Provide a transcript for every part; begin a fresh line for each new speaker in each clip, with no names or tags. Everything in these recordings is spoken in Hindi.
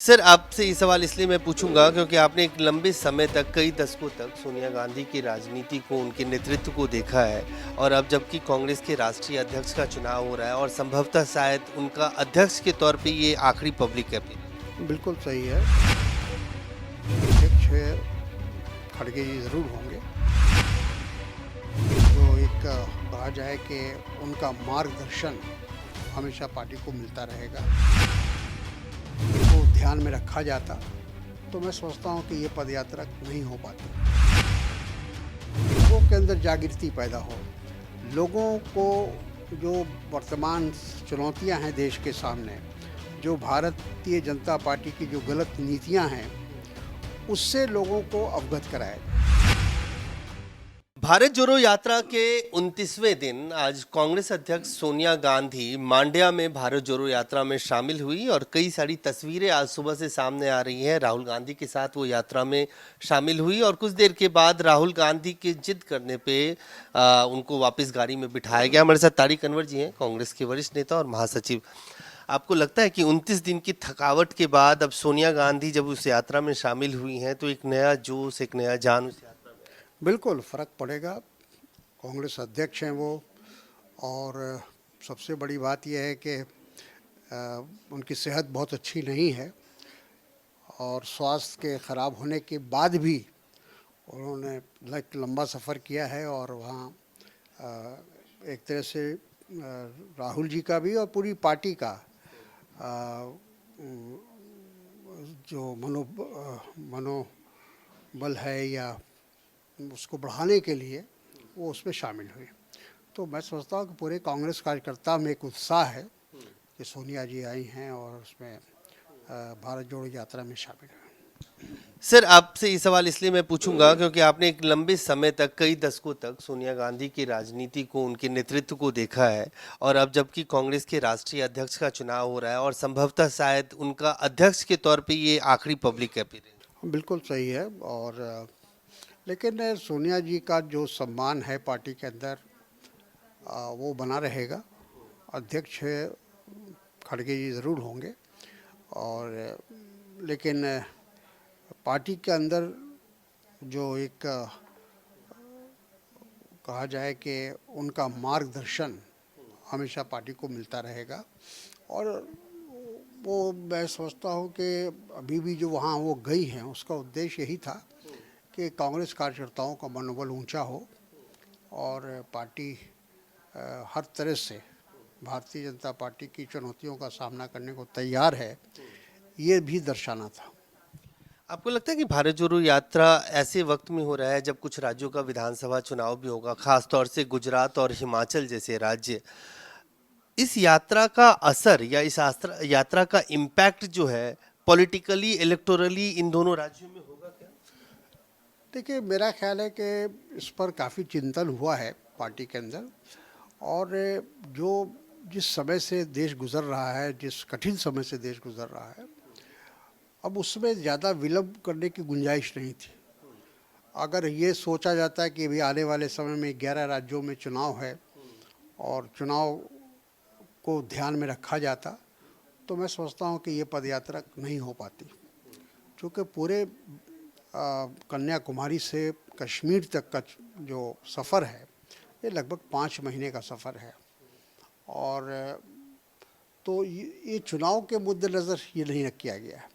सर, आपसे ये सवाल इसलिए मैं पूछूंगा क्योंकि आपने एक लंबे समय तक, कई दशकों तक सोनिया गांधी की राजनीति को, उनके नेतृत्व को देखा है। और अब जबकि कांग्रेस के राष्ट्रीय अध्यक्ष का चुनाव हो रहा है और संभवतः शायद उनका अध्यक्ष के तौर पे ये आखिरी पब्लिक अपील।
बिल्कुल सही है। अध्यक्ष खड़गे जी ज़रूर होंगे। जो एक कहा जाए कि उनका मार्गदर्शन हमेशा पार्टी को मिलता रहेगा, वो ध्यान में रखा जाता तो मैं सोचता हूँ कि ये पदयात्रा नहीं हो पाती। लोगों के अंदर जागृति पैदा हो, लोगों को जो वर्तमान चुनौतियां हैं देश के सामने, जो भारतीय जनता पार्टी की जो गलत नीतियां हैं, उससे लोगों को अवगत कराया जाए।
भारत जोड़ो यात्रा के 29वें दिन आज कांग्रेस अध्यक्ष सोनिया गांधी मांड्या में भारत जोड़ो यात्रा में शामिल हुई और कई सारी तस्वीरें आज सुबह से सामने आ रही हैं। राहुल गांधी के साथ वो यात्रा में शामिल हुई और कुछ देर के बाद राहुल गांधी के जिद करने पे उनको वापस गाड़ी में बिठाया गया। हमारे साथ तारिक अनवर जी हैं, कांग्रेस के वरिष्ठ नेता और महासचिव। आपको लगता है कि 29 दिन की थकावट के बाद अब सोनिया गांधी जब उस यात्रा में शामिल हुई हैं तो एक नया जोश, एक नया जान उस यात्रा में?
बिल्कुल फ़र्क पड़ेगा। कांग्रेस अध्यक्ष हैं वो, और सबसे बड़ी बात यह है कि उनकी सेहत बहुत अच्छी नहीं है और स्वास्थ्य के ख़राब होने के बाद भी उन्होंने लंबा सफ़र किया है और वहाँ एक तरह से राहुल जी का भी और पूरी पार्टी का जो मनोबल है या उसको बढ़ाने के लिए वो उसमें शामिल हुए। तो मैं सोचता हूँ कि पूरे कांग्रेस कार्यकर्ता में एक उत्साह है कि सोनिया जी आई हैं और उसमें भारत जोड़ो यात्रा में शामिल हुए।
सर, आपसे ये सवाल इसलिए मैं पूछूंगा क्योंकि आपने एक लंबे समय तक, कई दशकों तक सोनिया गांधी की राजनीति को, उनके नेतृत्व को देखा है। और अब जबकि कांग्रेस के राष्ट्रीय अध्यक्ष का चुनाव हो रहा है और संभवतः शायद उनका अध्यक्ष के तौर पे ये आखिरी पब्लिक अपील है।
बिल्कुल सही है। और लेकिन सोनिया जी का जो सम्मान है पार्टी के अंदर वो बना रहेगा। अध्यक्ष खड़गे जी ज़रूर होंगे, और लेकिन पार्टी के अंदर जो एक कहा जाए कि उनका मार्गदर्शन हमेशा पार्टी को मिलता रहेगा। और वो मैं सोचता हूँ कि अभी भी जो वहाँ वो गई हैं उसका उद्देश्य यही था कि कांग्रेस कार्यकर्ताओं का मनोबल ऊंचा हो और पार्टी हर तरह से भारतीय जनता पार्टी की चुनौतियों का सामना करने को तैयार है, ये भी दर्शाना था।
आपको लगता है कि भारत जोड़ो यात्रा ऐसे वक्त में हो रहा है जब कुछ राज्यों का विधानसभा चुनाव भी होगा, खास तौर से गुजरात और हिमाचल जैसे राज्य, इस यात्रा का असर या इस यात्रा का इम्पैक्ट जो है पॉलिटिकली, इलेक्टोरली इन दोनों राज्यों में होगा क्या?
देखिए, मेरा ख्याल है कि इस पर काफ़ी चिंतन हुआ है पार्टी के अंदर, और जो जिस समय से देश गुज़र रहा है, जिस कठिन समय से देश गुज़र रहा है, अब उसमें ज़्यादा विलम्ब करने की गुंजाइश नहीं थी। अगर ये सोचा जाता है कि अभी आने वाले समय में 11 राज्यों में चुनाव है और चुनाव को ध्यान में रखा जाता, तो मैं सोचता हूँ कि ये पदयात्रा नहीं हो पाती। क्योंकि पूरे कन्याकुमारी से कश्मीर तक का जो सफ़र है, ये लगभग 5 महीने का सफ़र है। और तो ये चुनाव के मद्देनज़र ये नहीं किया गया है।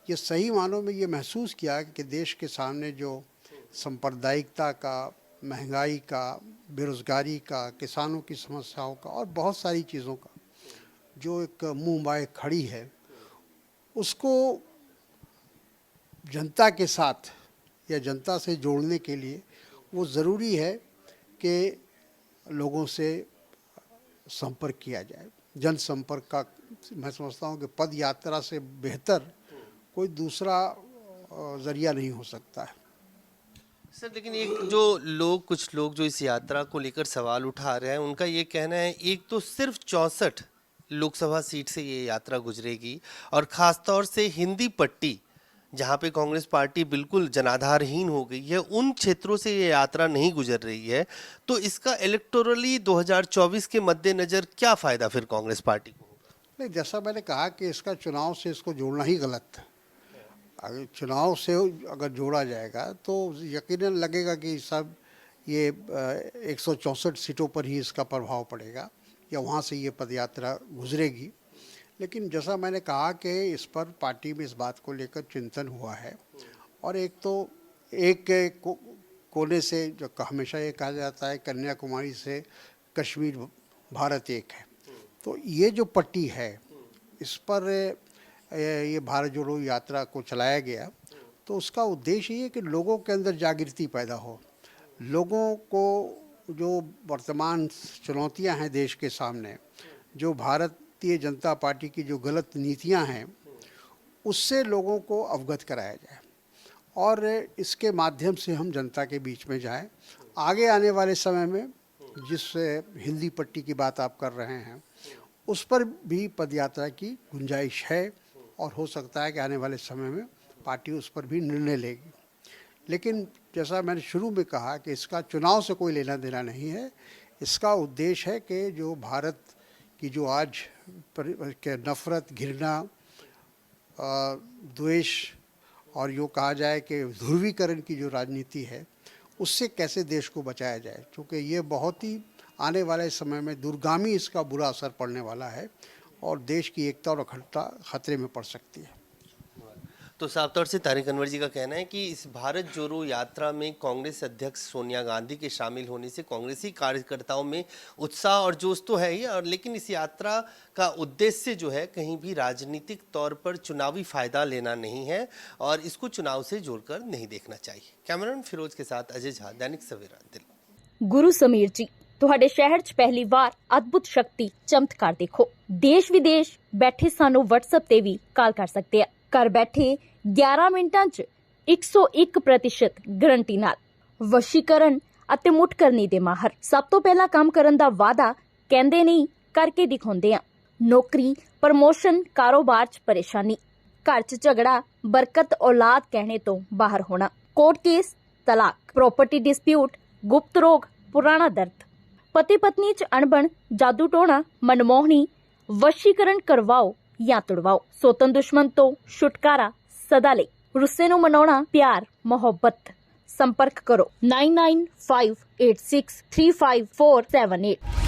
ये सही मानों में ये महसूस किया कि देश के सामने जो सांप्रदायिकता का, महंगाई का, बेरोज़गारी का, किसानों की समस्याओं का और बहुत सारी चीज़ों का जो एक मुँह बाए खड़ी है, उसको जनता के साथ या जनता से जोड़ने के लिए वो ज़रूरी है कि लोगों से संपर्क किया जाए। जनसंपर्क का मैं समझता हूँ कि पद यात्रा से बेहतर कोई दूसरा ज़रिया नहीं हो सकता है।
सर, लेकिन एक जो कुछ लोग जो इस यात्रा को लेकर सवाल उठा रहे हैं, उनका ये कहना है, एक तो सिर्फ 64 लोकसभा सीट से ये यात्रा गुजरेगी और खास तौर से हिंदी पट्टी, जहाँ पे कांग्रेस पार्टी बिल्कुल जनाधारहीन हो गई है, उन क्षेत्रों से ये यात्रा नहीं गुजर रही है। तो इसका इलेक्टोरली 2024 के मद्देनजर क्या फायदा फिर कांग्रेस पार्टी को?
नहीं, जैसा मैंने कहा कि इसका चुनाव से इसको जोड़ना ही गलत है। अगर चुनाव से अगर जोड़ा जाएगा तो यकीनन लगेगा कि सब ये 164 सीटों पर ही इसका प्रभाव पड़ेगा या वहाँ से ये पदयात्रा गुजरेगी। लेकिन जैसा मैंने कहा कि इस पर पार्टी में इस बात को लेकर चिंतन हुआ है और एक तो एक कोने से जो हमेशा ये कहा जाता है कन्याकुमारी से कश्मीर भारत एक है, तो ये जो पट्टी है इस पर ये भारत जोड़ो यात्रा को चलाया गया, तो उसका उद्देश्य ये कि लोगों के अंदर जागृति पैदा हो, लोगों को जो वर्तमान चुनौतियां हैं देश के सामने, जो भारतीय जनता पार्टी की जो गलत नीतियां हैं उससे लोगों को अवगत कराया जाए और इसके माध्यम से हम जनता के बीच में जाएं। आगे आने वाले समय में जिस हिंदी पट्टी की बात आप कर रहे हैं उस पर भी पदयात्रा की गुंजाइश है और हो सकता है कि आने वाले समय में पार्टी उस पर भी निर्णय लेगी। लेकिन जैसा मैंने शुरू में कहा कि इसका चुनाव से कोई लेना देना नहीं है। इसका उद्देश्य है कि जो भारत की जो आज के नफ़रत, घृणा, द्वेष और यूँ कहा जाए कि ध्रुवीकरण की जो राजनीति है उससे कैसे देश को बचाया जाए, क्योंकि ये बहुत ही आने वाले समय में दूरगामी इसका बुरा असर पड़ने वाला है और देश की एकता और अखंडता खतरे में पड़ सकती है।
तो साफ तौर से तारिक अनवर जी का कहना है कि इस भारत जोड़ो यात्रा में कांग्रेस अध्यक्ष सोनिया गांधी के शामिल होने से कांग्रेसी कार्यकर्ताओं में उत्साह और जोश तो है ही, और लेकिन इस यात्रा का उद्देश्य जो है कहीं भी राजनीतिक तौर पर चुनावी फायदा लेना नहीं है और इसको चुनाव से जोड़कर नहीं देखना चाहिए। कैमरामैन फिरोज के साथ अजय झा, दैनिक सवेरा दिल्ली।
गुरु समीर जी, ਤੁਹਾਡੇ ਸ਼ਹਿਰ 'ਚ ਪਹਿਲੀ ਵਾਰ ਅਦਭੁਤ ਸ਼ਕਤੀ ਚਮਤਕਾਰ ਦੇਖੋ। ਦੇਸ਼ ਵਿਦੇਸ਼ ਬੈਠੇ ਸਾਨੂੰ WhatsApp ਤੇ ਵੀ ਕਾਲ ਕਰ ਸਕਦੇ ਆ। ਘਰ ਬੈਠੇ 11 ਮਿੰਟਾਂ 'ਚ 101% ਗਰੰਟੀ ਨਾਲ ਵਸ਼ੀਕਰਨ ਅਤੇ ਮੁੱਠ ਕਰਨੀ ਦੇ ਮਾਹਰ। ਸਭ ਤੋਂ ਪਹਿਲਾਂ ਕੰਮ ਕਰਨ ਦਾ ਵਾਅਦਾ ਕਹਿੰਦੇ ਨਹੀਂ ਕਰਕੇ ਦਿਖਾਉਂਦੇ ਆ। ਨੌਕਰੀ, ਪ੍ਰਮੋਸ਼ਨ, ਕਾਰੋਬਾਰ 'ਚ ਪਰੇਸ਼ਾਨੀ, ਘਰ 'ਚ ਝਗੜਾ, ਬਰਕਤ, ਔਲਾਦ ਕਹਿਣੇ ਤੋਂ ਬਾਹਰ ਹੋਣਾ, ਕੋਰਟ ਕੇਸ, ਤਲਾਕ, प्रॉपर्टी डिस्प्यूट, गुप्त रोग, पुराना दर्द, पति पत्नी च अणबण, जादू टोना, मनमोहनी, वशीकरण करवाओ या तुड़वाओ। सोतन दुश्मन तो छुटकारा सदा ले। रुस्से नूं मनाउणा, प्यार, मोहब्बत। संपर्क करो 9958635478।